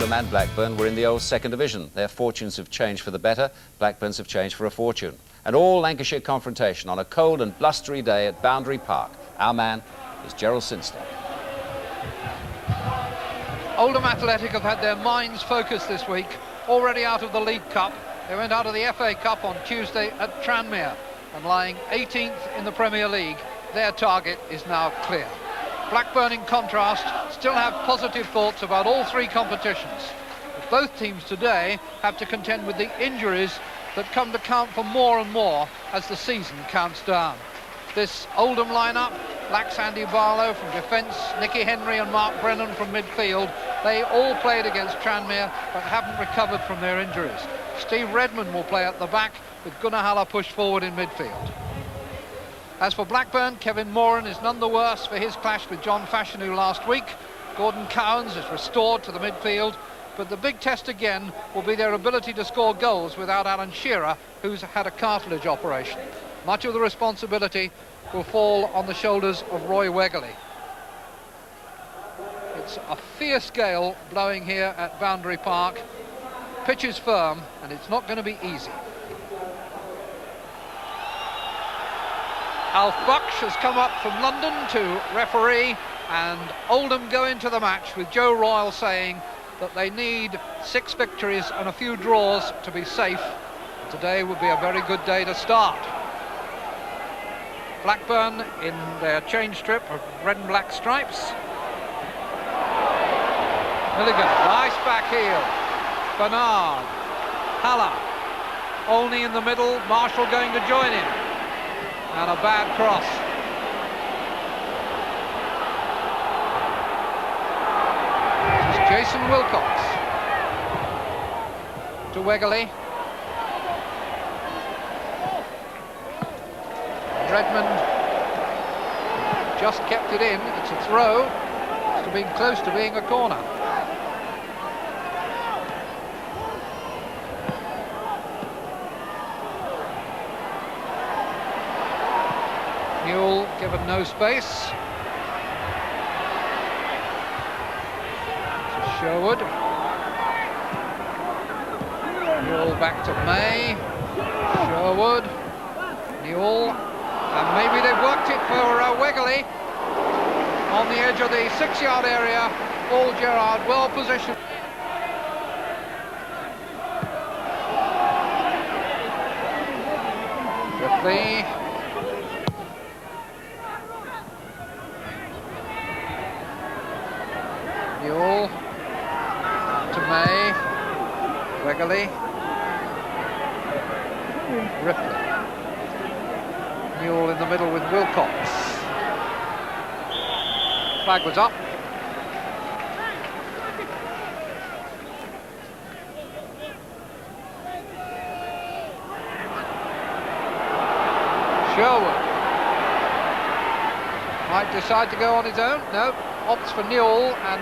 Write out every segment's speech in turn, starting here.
Oldham and Blackburn were in the old second division. Their fortunes have changed for the better. Blackburn's have changed for a fortune. And all Lancashire confrontation on a cold and blustery day at Boundary Park. Our man is Gerald Sinster. Oldham Athletic have had their minds focused this week, already out of the League Cup. They went out of the FA Cup on Tuesday at Tranmere, and lying 18th in the Premier League, their target is now clear. Blackburn, in contrast, still have positive thoughts about all three competitions. But both teams today have to contend with the injuries that come to count for more and more as the season counts down. This Oldham lineup lacks Andy Barlow from defence, Nicky Henry and Mark Brennan from midfield. They all played against Tranmere but haven't recovered from their injuries. Steve Redmond will play at the back with Gunnar Haller pushed forward in midfield. As for Blackburn, Kevin Moran is none the worse for his clash with John Fashanu last week. Gordon Cowans is restored to the midfield, but the big test again will be their ability to score goals without Alan Shearer, who's had a cartilage operation. Much of the responsibility will fall on the shoulders of Roy Wegerle. It's a fierce gale blowing here at Boundary Park. Pitch is firm and it's not going to be easy. Alf Bucksh has come up from London to referee, and Oldham go into the match with Joe Royle saying that they need 6 victories and a few draws to be safe. Today would be a very good day to start. Blackburn in their change strip of red and black stripes. Milligan, nice back heel. Bernard, Haller, Olney in the middle, Marshall going to join him. And a bad cross. This is Jason Wilcox to Wegerle. Redmond just kept it in. It's a throw. It's being close to being a corner. Newell given no space. Sherwood. Newell back to May. Sherwood. Newell. And maybe they've worked it for Wegerle. On the edge of the 6-yard area. Paul Gerrard well positioned. Ripley. Newell to May, Wegerle, Ripley, Newell in the middle with Wilcox. Flag was up. Sherwood might decide to go on his own. No, opts for Newell and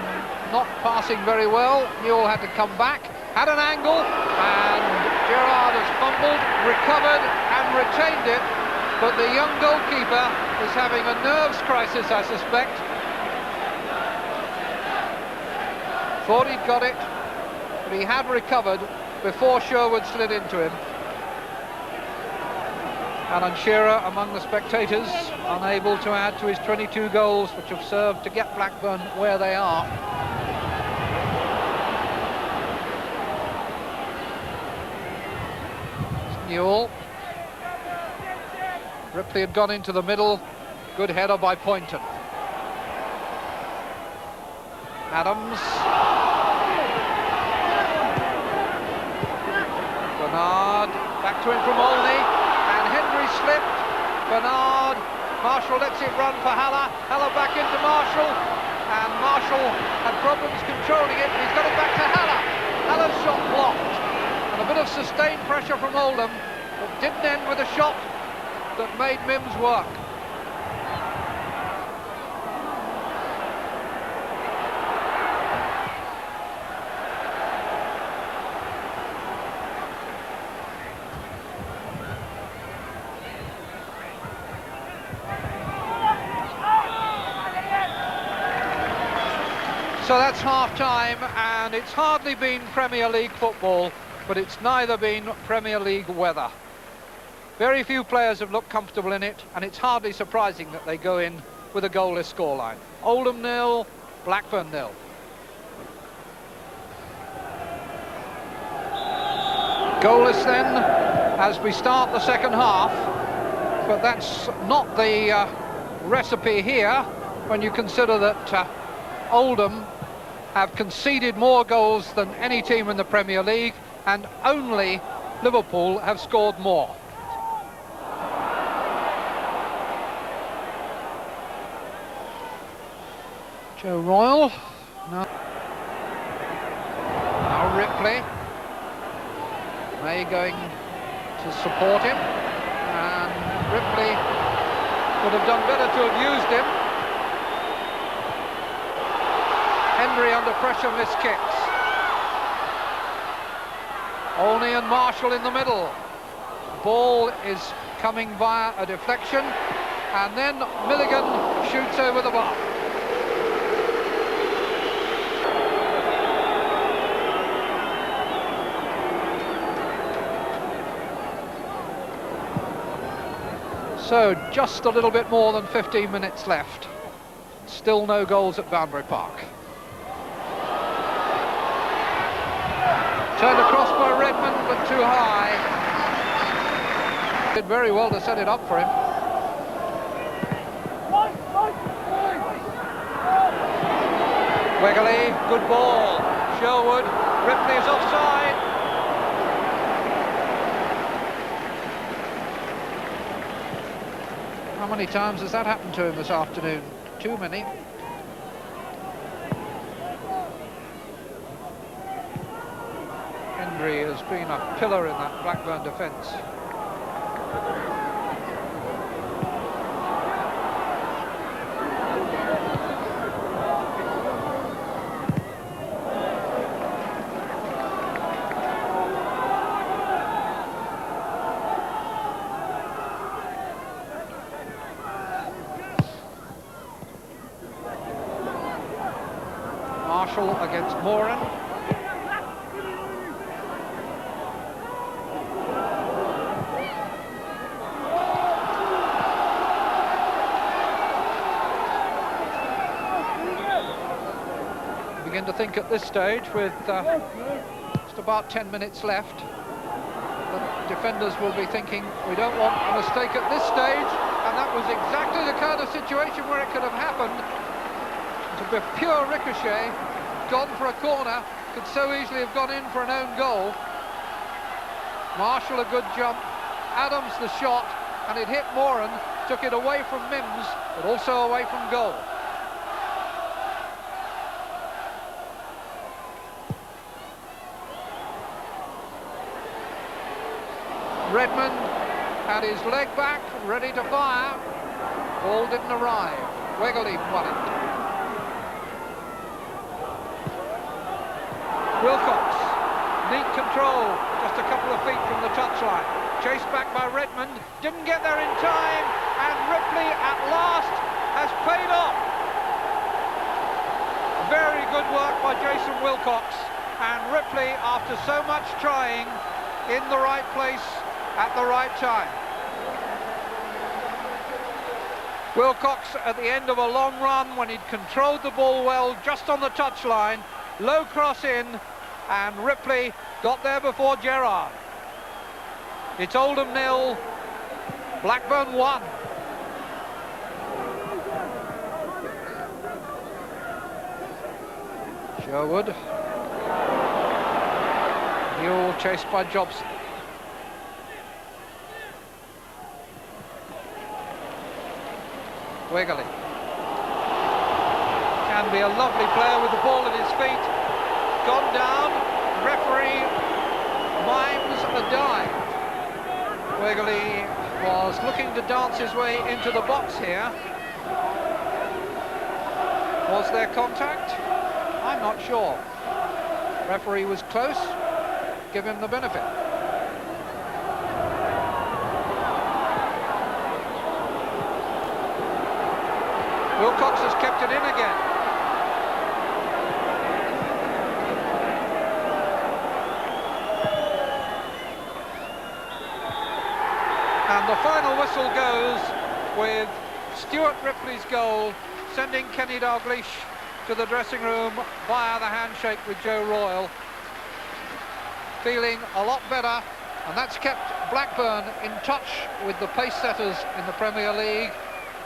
not passing very well. Newell had to come back, had an angle, and Gerrard has fumbled, recovered and retained it, but the young goalkeeper is having a nerves crisis, I suspect. Thought he'd got it, but he had recovered before Sherwood slid into him. Alan Shearer among the spectators, unable to add to his 22 goals, which have served to get Blackburn where they are. Newell. Ripley had gone into the middle. Good header by Poynton. Adams. Bernard. Back to him from Olney. And Henry slipped. Bernard. Marshall lets it run for Haller. Haller back into Marshall. And Marshall had problems controlling it. He's got it back to Haller. Haller's shot blocked. And a bit of sustained pressure from Oldham, but didn't end with a shot that made Mims work. So that's half-time, and it's hardly been Premier League football, but it's neither been Premier League weather. Very few players have looked comfortable in it, and it's hardly surprising that they go in with a goalless scoreline. Oldham 0, Blackburn 0. Goalless then, as we start the second half, but that's not the recipe here when you consider that Oldham have conceded more goals than any team in the Premier League, and only Liverpool have scored more. Joe Royle. Now Ripley. May going to support him, and Ripley would have done better to have used him. Henry under pressure, missed kicks. Olney and Marshall in the middle. Ball is coming via a deflection, and then Milligan shoots over the bar. So just a little bit more than 15 minutes left. Still no goals at Boundary Park. Turned across by Redmond, but too high. Did very well to set it up for him. Wegley, good ball. Sherwood, Ripley is offside. How many times has that happened to him this afternoon? Too many. Henry has been a pillar in that Blackburn defence. Marshall against Moran. Begin to think at this stage, with just about 10 minutes left, the defenders will be thinking, we don't want a mistake at this stage, and that was exactly the kind of situation where it could have happened. To be pure ricochet, gone for a corner, could so easily have gone in for an own goal. Marshall a good jump, Adams the shot, and it hit Moran, took it away from Mims, but also away from goal. Redmond had his leg back, ready to fire. Ball didn't arrive. Wegley won it. Wilcox, neat control, just a couple of feet from the touchline. Chased back by Redmond, didn't get there in time, and Ripley at last has paid off. Very good work by Jason Wilcox, and Ripley, after so much trying, in the right place at the right time. Wilcox at the end of a long run, when he'd controlled the ball well just on the touchline, low cross in, and Ripley got there before Gerrard. It's Oldham 0, Blackburn 1. Sherwood. Newell chased by Jobson. Wegley. Can be a lovely player with the ball at his feet. Gone down, referee mimes a dive. Wegley was looking to dance his way into the box here. Was there contact? I'm not sure. Referee was close, give him the benefit. Wilcox has kept it in again. final whistle goes with Stuart Ripley's goal, sending Kenny Dalglish to the dressing room via the handshake with Joe Royle. Feeling a lot better, and that's kept Blackburn in touch with the pace setters in the Premier League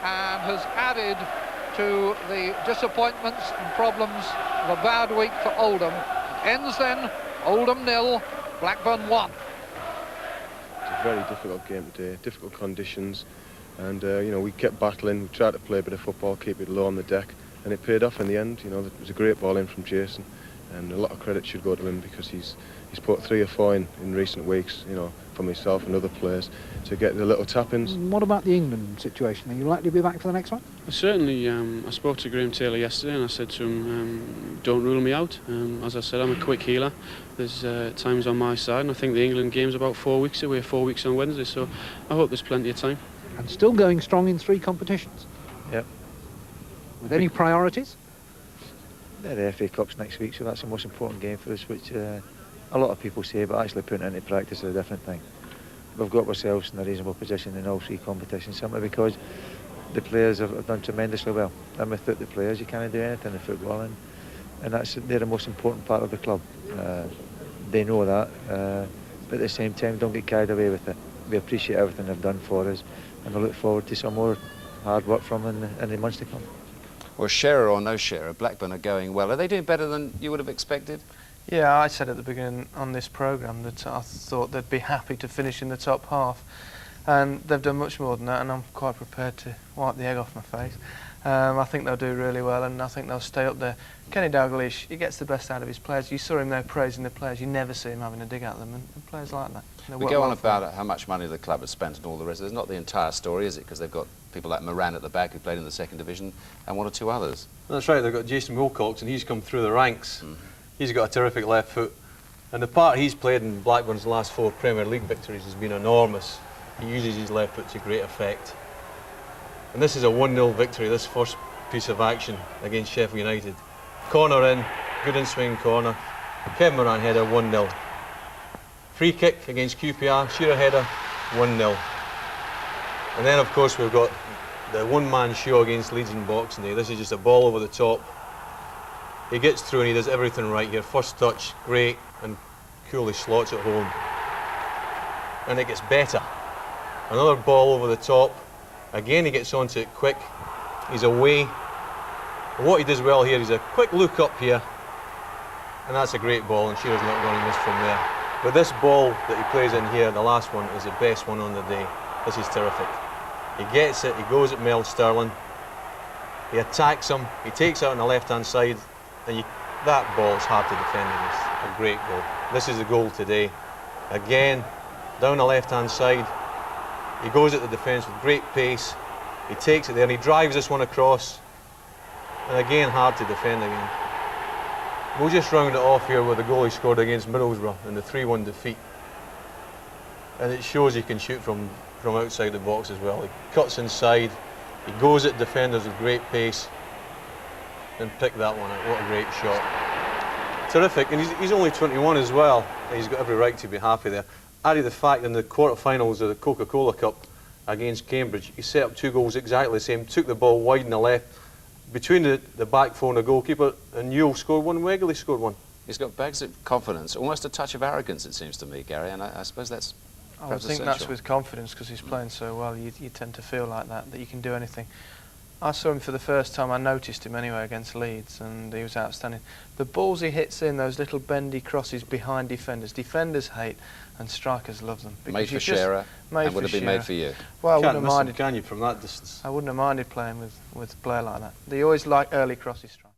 and has added to the disappointments and problems of a bad week for Oldham. Ends then, Oldham 0, Blackburn 1. It's a very difficult game today, difficult conditions, and you know, we kept battling, we tried to play a bit of football, keep it low on the deck, and it paid off in the end. You know, it was a great ball in from Jason, and a lot of credit should go to him because he's put 3 or 4 in recent weeks, you know, for myself and other players to get the little tap-ins. What about the England situation? Are you likely to be back for the next one? Certainly, I spoke to Graham Taylor yesterday and I said to him, don't rule me out. As I said, I'm a quick healer. There's times on my side, and I think the England game's about 4 weeks away, 4 weeks on Wednesday, so I hope there's plenty of time. And still going strong in 3 competitions? Yep. With any priorities? The FA Cup's next week, so that's the most important game for us, which a lot of people say, but actually putting it into practice is a different thing. We've got ourselves in a reasonable position in all 3 competitions, simply because the players have done tremendously well. And without the players, you can't do anything in football, and they're the most important part of the club. They know that, but at the same time, don't get carried away with it. We appreciate everything they've done for us, and we look forward to some more hard work from them in the months to come. Well, sharer or no sharer, Blackburn are going well. Are they doing better than you would have expected? Yeah, I said at the beginning on this programme that I thought they'd be happy to finish in the top half, and they've done much more than that, and I'm quite prepared to wipe the egg off my face. I think they'll do really well, and I think they'll stay up there. Kenny Dalglish, he gets the best out of his players. You saw him there praising the players. You never see him having a dig at them, and players like that. We go on about how much money the club has spent and all the rest. There's not the entire story, is it? Because they've got people like Moran at the back who played in the 2nd division, and 1 or 2 others. That's right, they've got Jason Wilcox, and he's come through the ranks. He's got a terrific left foot, and the part he's played in Blackburn's last 4 Premier League victories has been enormous. He uses his left foot to great effect. And this is a 1-0 victory, this first piece of action against Sheffield United. Corner in, good in-swing corner. Kevin Moran header, 1-0. Free kick against QPR, Shearer header, 1-0. And then of course we've got the one-man show against Leeds in Boxing Day. This is just a ball over the top. He gets through and he does everything right here. First touch, great, and coolly slots it home. And it gets better. Another ball over the top. Again he gets onto it quick. He's away. And what he does well here is a quick look up here. And that's a great ball, and Shearer's not going to miss from there. But this ball that he plays in here, the last one, is the best one on the day. This is terrific. He gets it, he goes at Mel Sterling. He attacks him, he takes it out on the left-hand side. And that ball is hard to defend against. A great goal. This is the goal today. Again, down the left-hand side. He goes at the defence with great pace. He takes it there and he drives this one across. And again, hard to defend again. We'll just round it off here with the goal he scored against Middlesbrough in the 3-1 defeat. And it shows he can shoot from outside the box as well. He cuts inside. He goes at defenders with great pace. And pick that one out. What a great shot. Terrific, and he's only 21 as well. He's got every right to be happy there. Added the fact in the quarter-finals of the Coca-Cola Cup against Cambridge, he set up 2 goals exactly the same, took the ball wide on the left, between the back 4 and the goalkeeper, and Newell scored 1, Wegley scored 1. He's got bags of confidence, almost a touch of arrogance, it seems to me, Gary, and I suppose that's I think essential. that's with confidence, because he's playing so well. You tend to feel like that you can do anything. I saw him for the first time, I noticed him anyway against Leeds, and he was outstanding. The balls he hits in, those little bendy crosses behind defenders hate, and strikers love them. Made for Shearer, and would have been made for you. Well, I Can't wouldn't have miss him, minded, can you, from that distance? I wouldn't have minded playing with a player like that. They always like early crosses strikers.